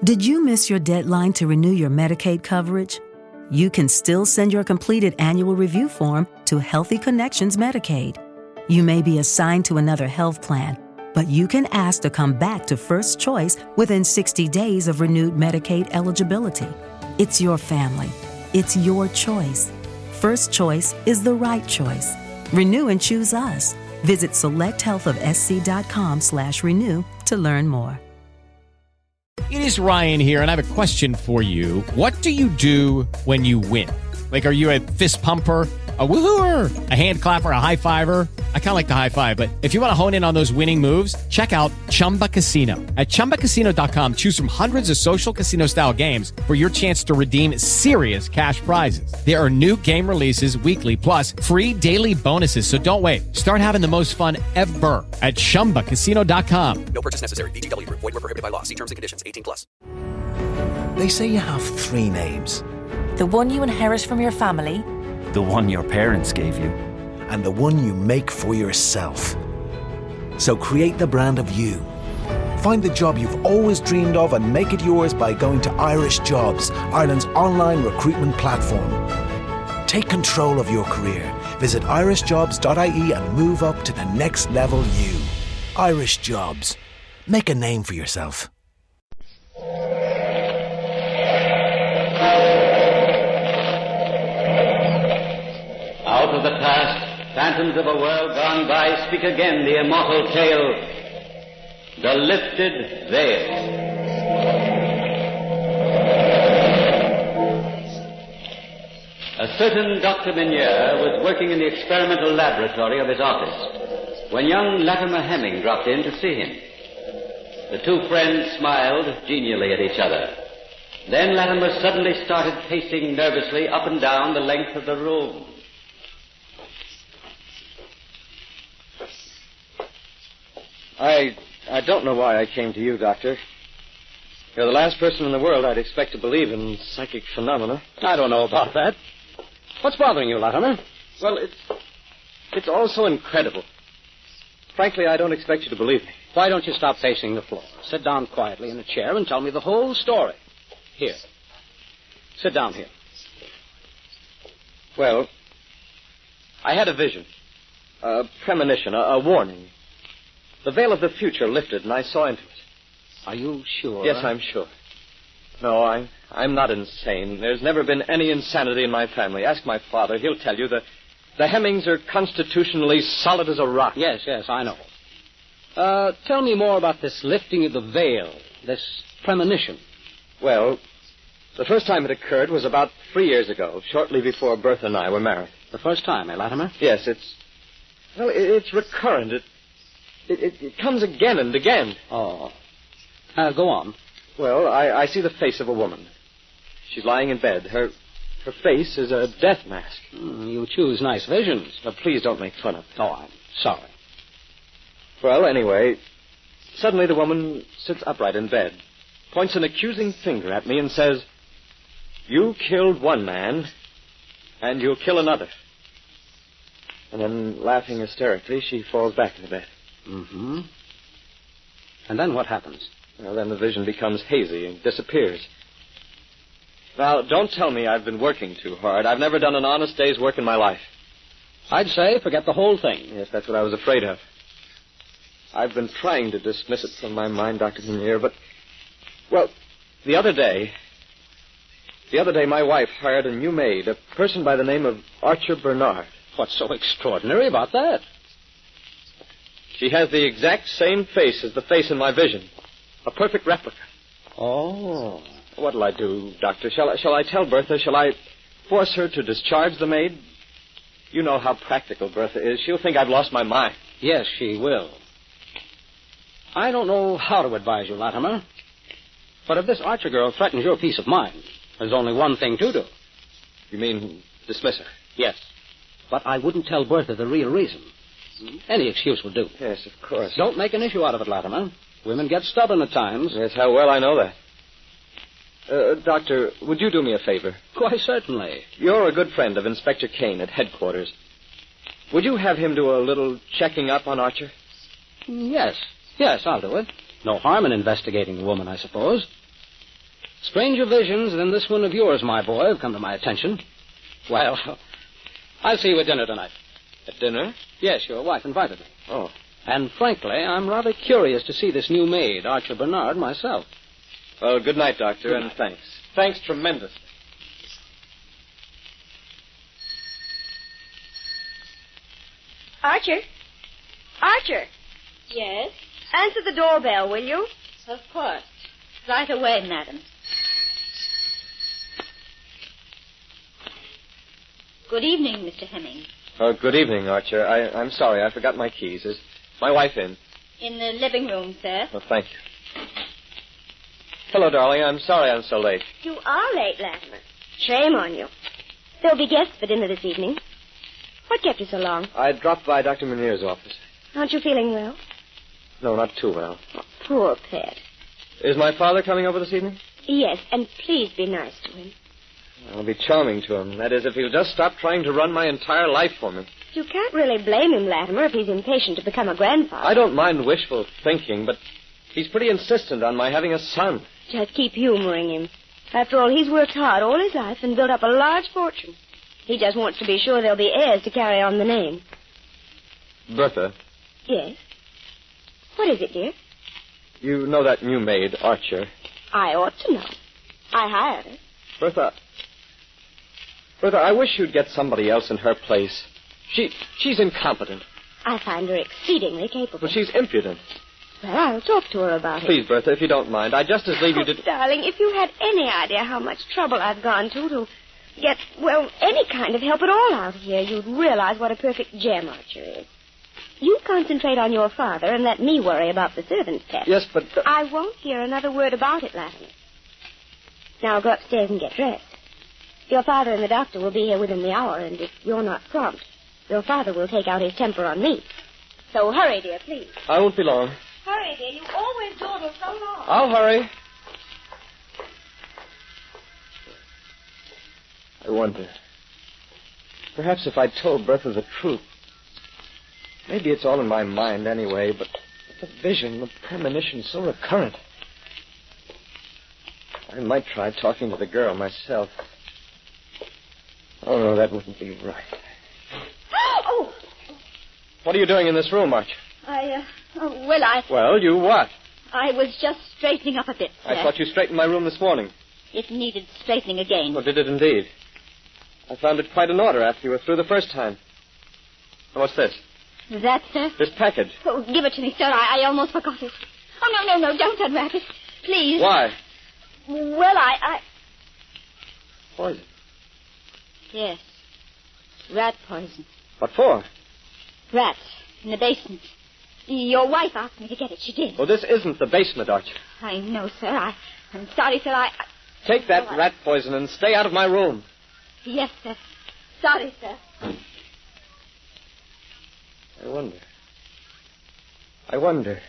Did you miss your deadline to renew your Medicaid coverage? You can still send your completed annual review form to Healthy Connections Medicaid. You may be assigned to another health plan, but you can ask to come back to First Choice within 60 days of renewed Medicaid eligibility. It's your family. It's your choice. First Choice is the right choice. Renew and choose us. Visit selecthealthofsc.com/renew to learn more. It is Ryan here, and I have a question for you. What do you do when you win? Like, are you a fist pumper, a woo-hooer, a hand clapper, a high-fiver? I kind of like the high-five, but if you want to hone in on those winning moves, check out Chumba Casino. At ChumbaCasino.com, choose from hundreds of social casino-style games for your chance to redeem serious cash prizes. There are new game releases weekly, plus free daily bonuses, so don't wait. Start having the most fun ever at ChumbaCasino.com. No purchase necessary. VGW Group. Void where prohibited by law. See terms and conditions. 18+. They say you have three names. The one you inherit from your family, the one your parents gave you, and the one you make for yourself. So create the brand of you. Find the job you've always dreamed of and make it yours by going to Irish Jobs, Ireland's online recruitment platform. Take control of your career. Visit irishjobs.ie and move up to the next level you. Irish Jobs. Make a name for yourself. Out of the past, phantoms of a world gone by, speak again the immortal tale, The Lifted Veil. A certain Dr. Menier was working in the experimental laboratory of his office when young Latimer Hemming dropped in to see him. The two friends smiled genially at each other. Then Latimer suddenly started pacing nervously up and down the length of the room. I don't know why I came to you, Doctor. You're the last person in the world I'd expect to believe in psychic phenomena. I don't know about that. What's bothering you, Latimer? Well, it's all so incredible. Frankly, I don't expect you to believe me. Why don't you stop pacing the floor? Sit down quietly in a chair and tell me the whole story. Here. Sit down here. Well, I had a vision. A premonition, a warning. The veil of the future lifted, and I saw into it. Are you sure? Yes, I'm sure. No, I'm not insane. There's never been any insanity in my family. Ask my father. He'll tell you the Hemmings are constitutionally solid as a rock. Yes, I know. Tell me more about this lifting of the veil, this premonition. Well, the first time it occurred was about 3 years ago, shortly before Bertha and I were married. The first time, Latimer? Yes, it's recurrent. It comes again and again. Oh. Go on. Well, I see the face of a woman. She's lying in bed. Her face is a death mask. You choose nice visions. Now, please don't make fun of me. Oh, I'm sorry. Well, anyway, suddenly the woman sits upright in bed, points an accusing finger at me and says, "You killed one man, and you'll kill another." And then, laughing hysterically, she falls back in the bed. Mm-hmm. And then what happens? Well, then the vision becomes hazy and disappears. Now, don't tell me I've been working too hard. I've never done an honest day's work in my life. I'd say forget the whole thing. Yes, that's what I was afraid of. I've been trying to dismiss it from my mind, Dr. Menier, but... Well, the other day, my wife hired a new maid, a person by the name of Archer Bernard. What's so extraordinary about that? She has the exact same face as the face in my vision. A perfect replica. Oh. What'll I do, Doctor? Shall I tell Bertha? Shall I force her to discharge the maid? You know how practical Bertha is. She'll think I've lost my mind. Yes, she will. I don't know how to advise you, Latimer. But if this Archer girl threatens your peace of mind, there's only one thing to do. You mean dismiss her? Yes. But I wouldn't tell Bertha the real reason. Any excuse will do. Yes, of course. Don't make an issue out of it, Latimer. Women get stubborn at times. Yes, how well I know that. Doctor, would you do me a favor? Why, certainly. You're a good friend of Inspector Kane at headquarters. Would you have him do a little checking up on Archer? Yes, I'll do it. No harm in investigating the woman, I suppose. Stranger visions than this one of yours, my boy, have come to my attention. Well, I'll see you at dinner tonight. At dinner? Yes, your wife invited me. Oh. And frankly, I'm rather curious to see this new maid, Archer Bernard, myself. Well, good night, Doctor, Good and night. thanks. Thanks tremendously. Archer? Archer? Yes? Answer the doorbell, will you? Of course. Right away, madam. Good evening, Mr. Hemming. Oh, good evening, Archer. I'm sorry, I forgot my keys. Is my wife in? In the living room, sir. Oh, thank you. Hello, darling. I'm sorry I'm so late. You are late, Latimer. Shame on you. There'll be guests for dinner this evening. What kept you so long? I dropped by Dr. Munir's office. Aren't you feeling well? No, not too well. Oh, poor pet. Is my father coming over this evening? Yes, and please be nice to him. I'll be charming to him. That is, if he'll just stop trying to run my entire life for me. You can't really blame him, Latimer, if he's impatient to become a grandfather. I don't mind wishful thinking, but he's pretty insistent on my having a son. Just keep humoring him. After all, he's worked hard all his life and built up a large fortune. He just wants to be sure there'll be heirs to carry on the name. Bertha, Yes? What is it, dear? you know that new maid, Archer. I ought to know. I hired her. Bertha, I wish you'd get somebody else in her place. She's incompetent. I find her exceedingly capable. But she's impudent. Well, I'll talk to her about it. Please, Bertha, if you don't mind, I'd just as leave you to... Darling, if you had any idea how much trouble I've gone to get, well, any kind of help at all out here, you'd realize what a perfect gem Archer is. You concentrate on your father and let me worry about the servants' pet. Yes, but... I won't hear another word about it, Latimer. Now go upstairs and get dressed. Your father and the doctor will be here within the hour, and if you're not prompt, your father will take out his temper on me. So hurry, dear, please. I won't be long. Hurry, dear. You always dawdle so long. I'll hurry. I wonder. Perhaps if I'd told Bertha the truth. Maybe it's all in my mind anyway, but the vision, the premonition, so recurrent. I might try talking to the girl myself. Oh, no, that wouldn't be right. Oh! What are you doing in this room, Arch? Well, you what? I was just straightening up a bit, sir. I thought you straightened my room this morning. It needed straightening again. Oh, did it indeed? I found it quite in order after you were through the first time. What's this? That, sir? This package. Oh, give it to me, sir. I almost forgot it. Oh, no, don't unwrap it. Please. Why? Well, I... Poison. Yes. Rat poison. What for? Rats in the basement. Your wife asked me to get it. She did. Well, this isn't the basement, Archie. I know, sir. I'm sorry, sir. Take that rat poison and stay out of my room. Yes, sir. Sorry, sir. I wonder.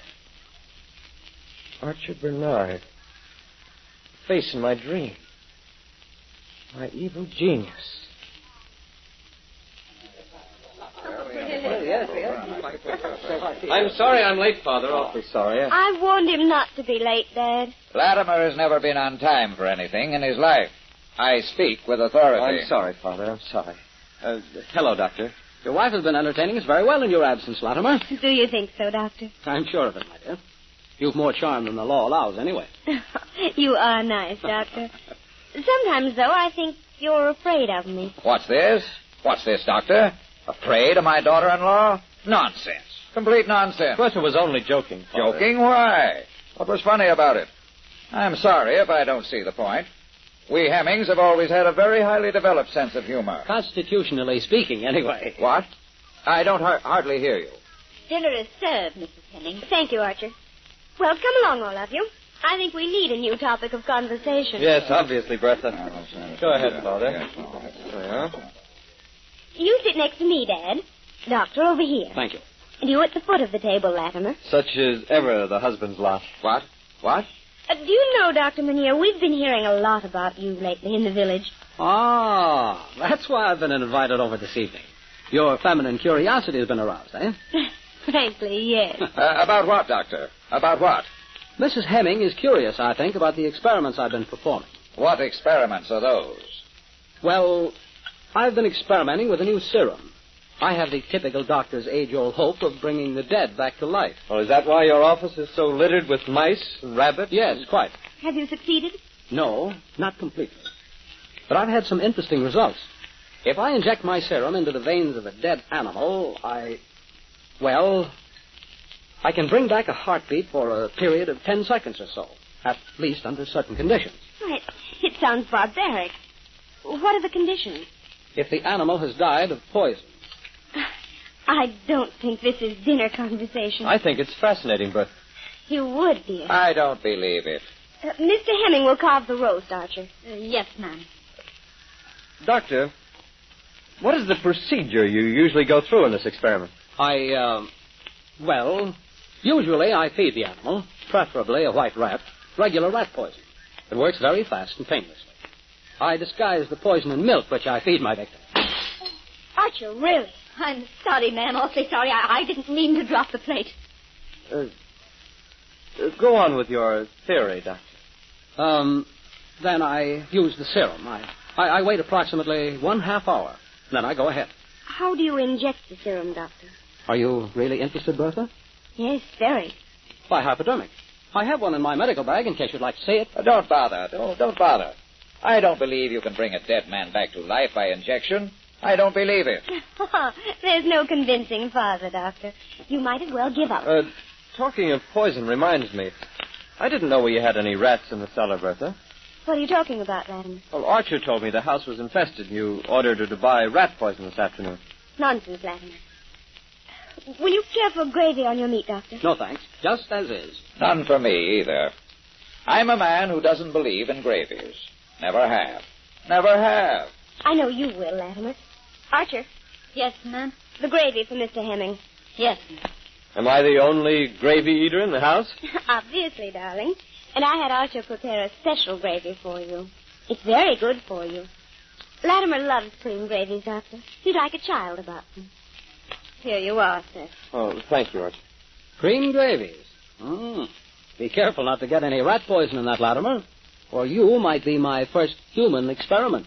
Archer Bernard. The face in my dream. My evil genius. I'm sorry I'm late, Father. Awfully sorry. I warned him not to be late, Dad. Latimer has never been on time for anything in his life. I speak with authority. I'm sorry, Father. I'm sorry. Hello, Doctor. Your wife has been entertaining us very well in your absence, Latimer. Do you think so, Doctor? I'm sure of it, my dear. You've more charm than the law allows, anyway. You are nice, Doctor. Sometimes, though, I think you're afraid of me. What's this? What's this, Doctor? Afraid of my daughter-in-law? Nonsense. Complete nonsense. Bertha was only joking, Father. Joking? Why? What was funny about it? I'm sorry if I don't see the point. We Hemmings have always had a very highly developed sense of humor. Constitutionally speaking, anyway. What? I don't hardly hear you. Dinner is served, Mrs. Hemming. Thank you, Archer. Well, come along, all of you. I think we need a new topic of conversation. Yes, obviously, Bertha. Go ahead, Father. There we are. You sit next to me, Dad. Doctor, over here. Thank you. And you at the foot of the table, Latimer. Such is ever the husband's lot. What? What? Do you know, Dr. Munir, we've been hearing a lot about you lately in the village. Ah, that's why I've been invited over this evening. Your feminine curiosity has been aroused, eh? Frankly, yes. About what, Doctor? About what? Mrs. Hemming is curious, I think, about the experiments I've been performing. What experiments are those? Well, I've been experimenting with a new serum. I have the typical doctor's age-old hope of bringing the dead back to life. Oh, is that why your office is so littered with mice and rabbits? Yes, quite. Have you succeeded? No, not completely. But I've had some interesting results. If I inject my serum into the veins of a dead animal, I can bring back a heartbeat for a period of 10 seconds or so, at least under certain conditions. It sounds barbaric. What are the conditions? If the animal has died of poison. I don't think this is dinner conversation. I think it's fascinating, Bertha. You would, dear. I don't believe it. Mr. Hemming will carve the roast, Archer. Yes, ma'am. Doctor, what is the procedure you usually go through in this experiment? Usually I feed the animal, preferably a white rat, regular rat poison. It works very fast and painlessly. I disguise the poison in milk, which I feed my victim. Archer, really? I'm sorry, ma'am. Awfully sorry. I didn't mean to drop the plate. Go on with your theory, Doctor. Then I use the serum. I wait approximately 1/2 hour. Then I go ahead. How do you inject the serum, Doctor? Are you really interested, Bertha? Yes, very. By hypodermic. I have one in my medical bag in case you'd like to see it. Don't bother. Don't bother. I don't believe you can bring a dead man back to life by injection. I don't believe it. There's no convincing Father, Doctor. You might as well give up. Talking of poison reminds me. I didn't know we had any rats in the cellar, Bertha. What are you talking about, Latimer? Well, Archer told me the house was infested. You ordered her to buy rat poison this afternoon. Nonsense, Latimer. Will you care for gravy on your meat, Doctor? No, thanks. Just as is. None for me, either. I'm a man who doesn't believe in gravies. Never have. Never have. I know you will, Latimer. Archer. Yes, ma'am. The gravy for Mr. Hemming. Yes, ma'am. Am I the only gravy eater in the house? Obviously, darling. And I had Archer prepare a special gravy for you. It's very good for you. Latimer loves cream gravies, Doctor. He's like a child about them. Here you are, sir. Oh, thank you, Archer. Cream gravies. Be careful not to get any rat poison in that, Latimer, or you might be my first human experiment.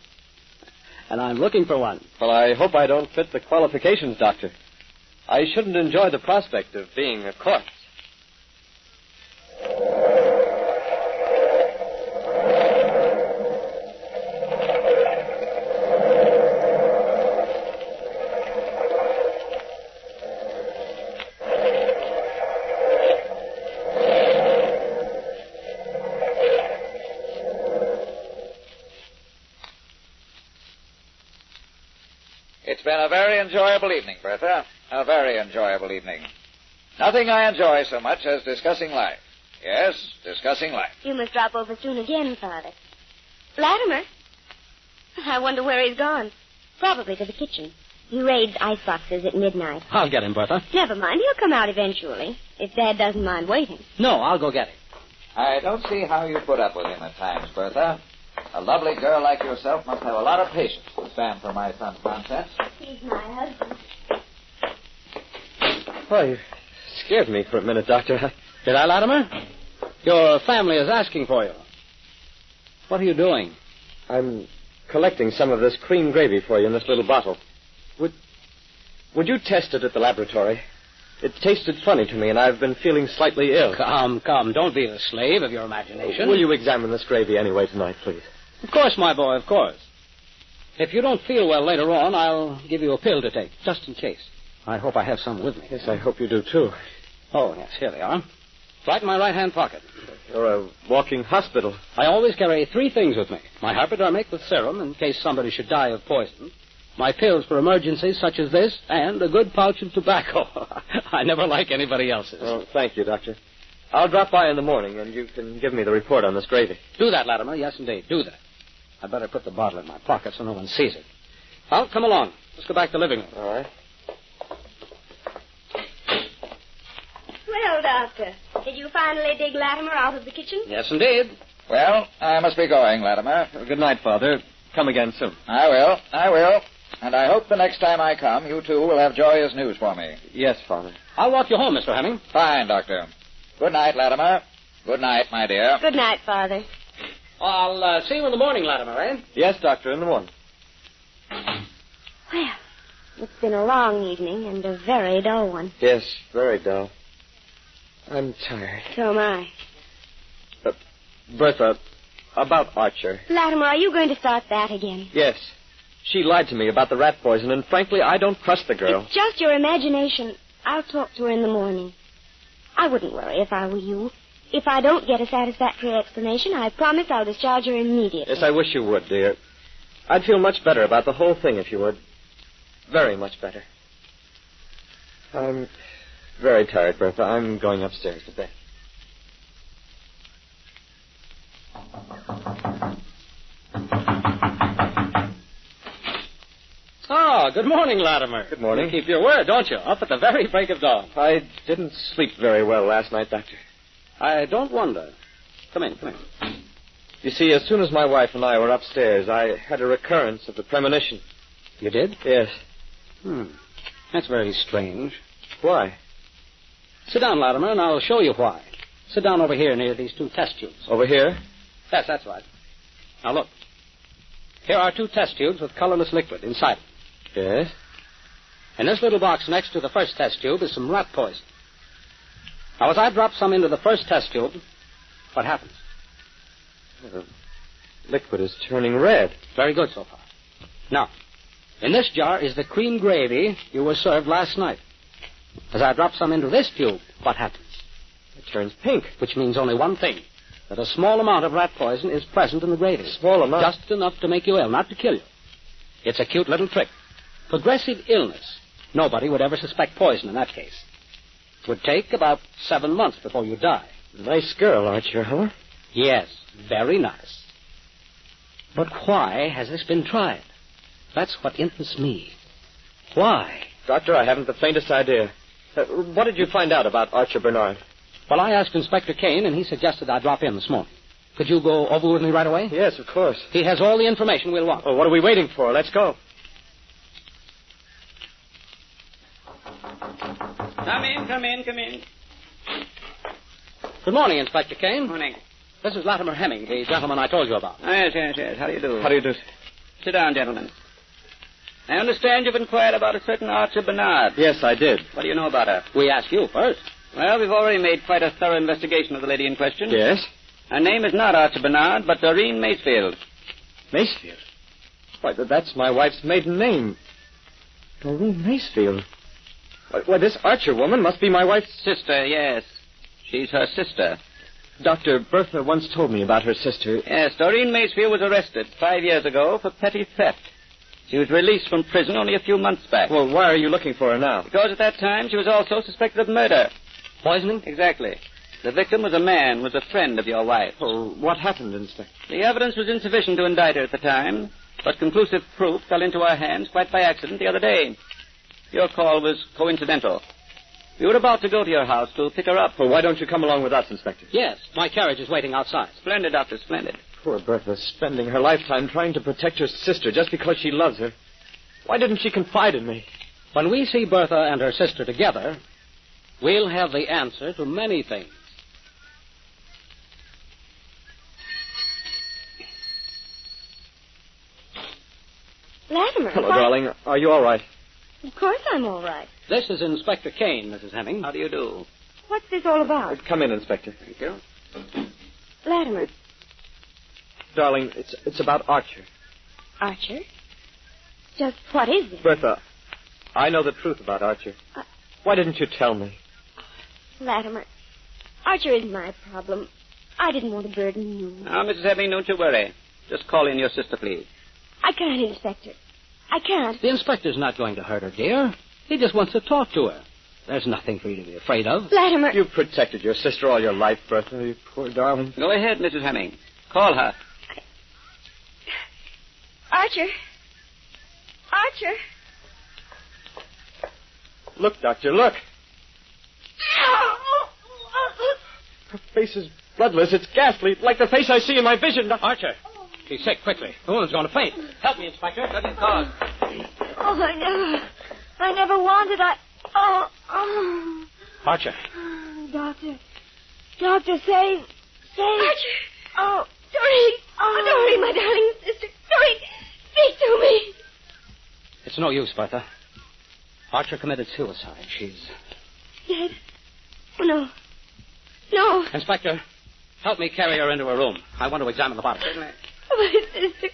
And I'm looking for one. Well, I hope I don't fit the qualifications, Doctor. I shouldn't enjoy the prospect of being a corpse. It's been a very enjoyable evening, Bertha. A very enjoyable evening. Nothing I enjoy so much as discussing life. Yes, discussing life. You must drop over soon again, Father. Latimer? I wonder where he's gone. Probably to the kitchen. He raids ice boxes at midnight. I'll get him, Bertha. Never mind. He'll come out eventually, if Dad doesn't mind waiting. No, I'll go get him. I don't see how you put up with him at times, Bertha. A lovely girl like yourself must have a lot of patience to stand for my son's nonsense. He's my husband. Oh, you scared me for a minute, Doctor. Did I, Latimer? Your family is asking for you. What are you doing? I'm collecting some of this cream gravy for you in this little bottle. Would you test it at the laboratory? It tasted funny to me, and I've been feeling slightly ill. Come. Don't be the slave of your imagination. Will you examine this gravy anyway tonight, please? Of course, my boy, of course. If you don't feel well later on, I'll give you a pill to take, just in case. I hope I have some with me. Yes, I hope you do, too. Oh, yes, here they are. Right in my right-hand pocket. You're a walking hospital. I always carry 3 things with me. My hypodermic with serum in case somebody should die of poison, my pills for emergencies such as this, and a good pouch of tobacco. I never like anybody else's. Oh, thank you, Doctor. I'll drop by in the morning, and you can give me the report on this gravy. Do that, Latimer. Yes, indeed. Do that. I'd better put the bottle in my pocket so no one sees it. Well, come along. Let's go back to the living room. All right. Well, Doctor, did you finally dig Latimer out of the kitchen? Yes, indeed. Well, I must be going, Latimer. Good night, Father. Come again soon. I will. And I hope the next time I come, you two will have joyous news for me. Yes, Father. I'll walk you home, Mr. Hemming. Fine, Doctor. Good night, Latimer. Good night, my dear. Good night, Father. I'll see you in the morning, Latimer, eh? Yes, Doctor, in the morning. Well, it's been a long evening and a very dull one. Yes, very dull. I'm tired. So am I. Bertha, about Archer. Latimer, are you going to start that again? Yes. She lied to me about the rat poison, and frankly, I don't trust the girl. It's just your imagination. I'll talk to her in the morning. I wouldn't worry if I were you. If I don't get a satisfactory explanation, I promise I'll discharge her immediately. Yes, I wish you would, dear. I'd feel much better about the whole thing if you would. Very much better. I'm very tired, Bertha. I'm going upstairs to bed. Oh, good morning, Latimer. Good morning. You keep your word, don't you? Up at the very break of dawn. I didn't sleep very well last night, Doctor. I don't wonder. Come in. You see, as soon as my wife and I were upstairs, I had a recurrence of the premonition. You did? Yes. That's very strange. Why? Sit down, Latimer, and I'll show you why. Sit down over here near these 2 test tubes. Over here? Yes, that's right. Now, look. Here are 2 test tubes with colorless liquid inside them. Yes. In this little box next to the first test tube is some rat poison. Now, as I drop some into the first test tube, what happens? The liquid is turning red. Very good so far. Now, in this jar is the cream gravy you were served last night. As I drop some into this tube, what happens? It turns pink. Which means only one thing. That a small amount of rat poison is present in the gravy. Small amount? Just enough to make you ill, not to kill you. It's a cute little trick. Progressive illness. Nobody would ever suspect poison in that case. It would take about 7 months before you die. Nice girl, Archer, huh? Yes, very nice. But why has this been tried? That's what interests me. Why? Doctor, I haven't the faintest idea. What did you find out about Archer Bernard? Well, I asked Inspector Kane, and he suggested I drop in this morning. Could you go over with me right away? Yes, of course. He has all the information we'll want. Oh, what are we waiting for? Let's go. Come in. Good morning, Inspector Kane. Morning. This is Latimer Hemming, the gentleman I told you about. Yes. How do you do? How do you do? Sit down, gentlemen. I understand you've inquired about a certain Archer Bernard. Yes, I did. What do you know about her? We asked you first. Well, we've already made quite a thorough investigation of the lady in question. Yes? Her name is not Archer Bernard, but Doreen Macefield. Macefield? Why, that's my wife's maiden name. Doreen Macefield. Why, this Archer woman must be my wife's... Sister, yes. She's her sister. Dr. Bertha once told me about her sister. Yes, Doreen Macefield was arrested 5 years ago for petty theft. She was released from prison only a few months back. Well, why are you looking for her now? Because at that time she was also suspected of murder. Poisoning? Exactly. The victim was a man, was a friend of your wife. Oh, what happened, Inspector? The evidence was insufficient to indict her at the time, but conclusive proof fell into our hands quite by accident the other day. Your call was coincidental. We were about to go to your house to pick her up. Well, why don't you come along with us, Inspector? Yes, my carriage is waiting outside. Splendid, Doctor, splendid. Poor Bertha, spending her lifetime trying to protect her sister just because she loves her. Why didn't she confide in me? When we see Bertha and her sister together, we'll have the answer to many things. Latimer. Hello, darling. Are you all right? Of course I'm all right. This is Inspector Kane, Mrs. Hemming. How do you do? What's this all about? Come in, Inspector. Thank you. Latimer. Darling, it's about Archer. Archer? Just what is it? Bertha, I know the truth about Archer. Why didn't you tell me? Latimer, Archer isn't my problem. I didn't want to burden you. Now, Mrs. Hemming, don't you worry. Just call in your sister, please. I can't, Inspector. I can't. The inspector's not going to hurt her, dear. He just wants to talk to her. There's nothing for you to be afraid of. Latimer. You've protected your sister all your life, Bertha, you poor darling. Go ahead, Mrs. Hemming. Call her. Archer. Archer. Look, Doctor, look. Her face is bloodless. It's ghastly, like the face I see in my vision. Archer, she's sick, quickly. The woman's going to faint. Help me, Inspector. Sudden cause. Oh, I never wanted. Archer. Doctor, save Say. Archer. Oh, Doreen. Oh, Doreen, my darling sister. Doreen, speak to me. It's no use, Bertha. Archer committed suicide. She's... Dead? Oh, no. No. Inspector, help me carry her into her room. I want to examine the body. Oh, my sister.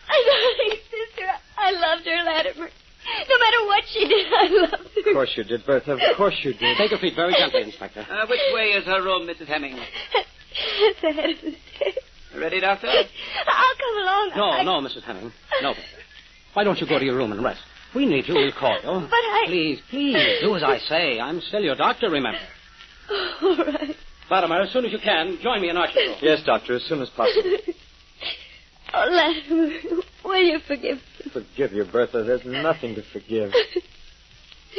My darling sister. I loved her, Latimer. No matter what she did, I loved her. Of course you did, Bertha. Of course you did. Take her feet very gently, Inspector. Which way is her room, Mrs. Hemming? At the head of the stairs. Ready, Doctor? I'll come along. No, Mrs. Hemming. No, Bertha. Why don't you go to your room and rest? We need you. We'll call you. But I... Please, do as I say. I'm still your doctor, remember. All right. Latimer, as soon as you can, join me in Archer's room. Yes, Doctor, as soon as possible. Oh, Latimer, will you forgive me? Forgive you, Bertha. There's nothing to forgive.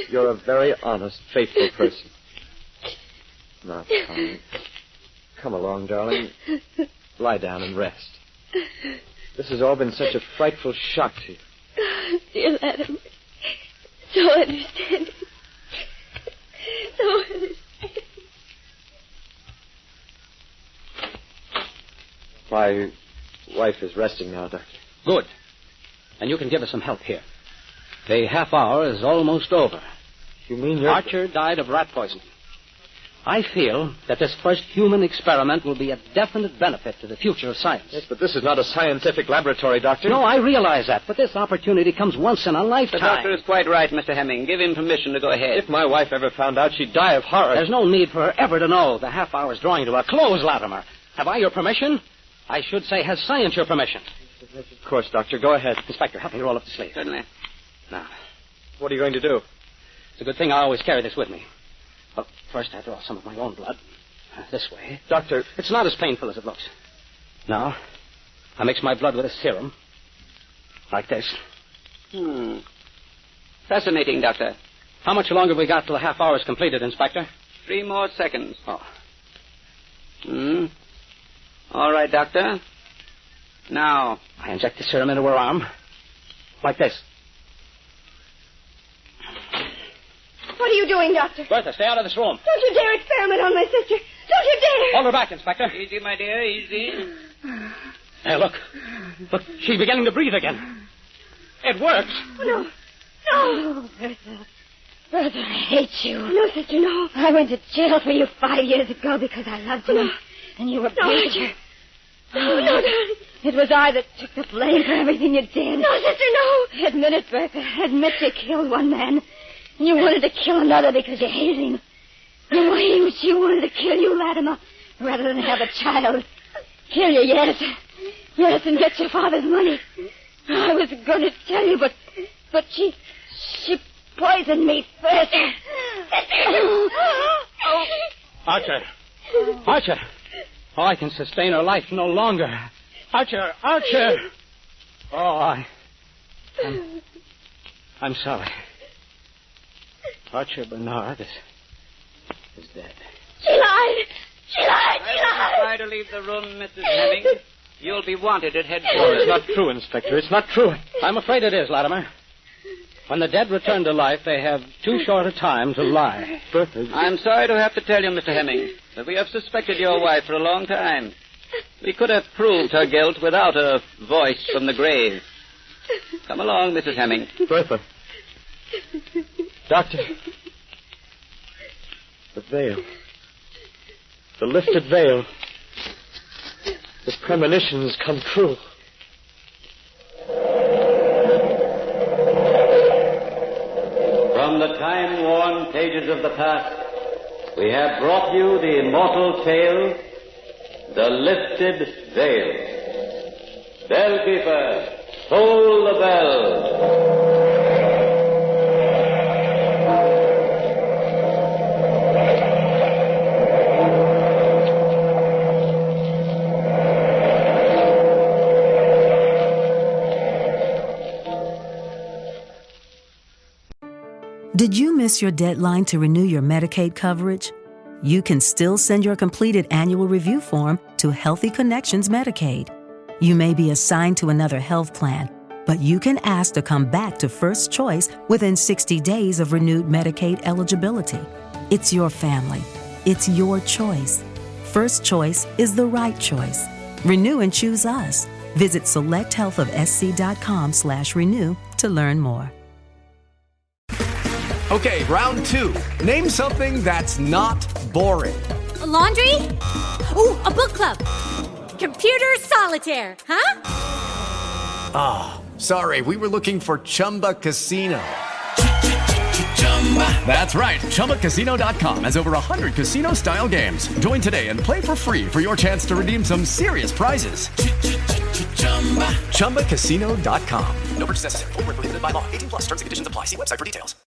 You're a very honest, faithful person. Now, come along, darling. Lie down and rest. This has all been such a frightful shock to you. Dear Latimer, so understanding. So understanding. My wife is resting now, Doctor. Good. And you can give us some help here. The half hour is almost over. You mean you're... Archer died of rat poisoning. I feel that this first human experiment will be a definite benefit to the future of science. Yes, but this is not a scientific laboratory, Doctor. No, I realize that, but this opportunity comes once in a lifetime. The doctor is quite right, Mr. Hemming. Give him permission to go ahead. If my wife ever found out, she'd die of horror. There's no need for her ever to know. The half hour's drawing to a close, Latimer. Have I your permission? I should say, has science your permission? Yes, of course, Doctor. Go ahead. Inspector, help me roll up the sleeve. Certainly. Now, what are you going to do? it's a good thing I always carry this with me. Well, first I draw some of my own blood. This way. Doctor... It's not as painful as it looks. Now, I mix my blood with a serum. Like this. Fascinating, Doctor. How much longer have we got till the half hour's completed, Inspector? 3 more seconds. Oh. All right, Doctor. Now. I inject the serum into her arm. Like this. What are you doing, Doctor? Bertha, stay out of this room. Don't you dare experiment on my sister. Don't you dare. Hold her back, Inspector. Easy, my dear, easy. Hey, look. Look, she's beginning to breathe again. It works. Oh, no. No. Bertha. Bertha, I hate you. No, sister, no. I went to jail for you 5 years ago because I loved you. And you were Archer. No, darling. It was I that took the blame for everything you did. No, sister, no. Admit it, Bertha. Admit you killed one man. And you wanted to kill another because you hated him. And why you wanted to kill you, Latimer, rather than have a child. Kill you, yes. Yes, and get your father's money. I was going to tell you, but she poisoned me first. Archer. Archer. Oh, I can sustain her life no longer. Archer. Oh, I'm sorry. Archer Bernard is dead. She lied. Try to leave the room, Mrs. Hemming. You'll be wanted at headquarters. It's not true, Inspector. It's not true. I'm afraid it is, Latimer. When the dead return to life, they have too short a time to lie. Bertha. I'm sorry to have to tell you, Mr. Hemming, that we have suspected your wife for a long time. We could have proved her guilt without a voice from the grave. Come along, Mrs. Hemming. Bertha. Doctor. The veil. The lifted veil. The premonitions come true. From the time-worn pages of the past, we have brought you the immortal tale, The Lifted Veil. Bellkeeper, toll the bell. Did you miss your deadline to renew your Medicaid coverage? You can still send your completed annual review form to Healthy Connections Medicaid. You may be assigned to another health plan, but you can ask to come back to First Choice within 60 days of renewed Medicaid eligibility. It's your family. It's your choice. first choice is the right choice. Renew and choose us. Visit selecthealthofsc.com/renew to learn more. Okay, round two. Name something that's not boring. A laundry? Ooh, a book club. Computer solitaire, huh? Ah, oh, sorry, we were looking for Chumba Casino. That's right, ChumbaCasino.com has over 100 casino-style games. Join today and play for free for your chance to redeem some serious prizes. ChumbaCasino.com. No purchase necessary. Void where prohibited by law. 18+ terms and conditions apply. See website for details.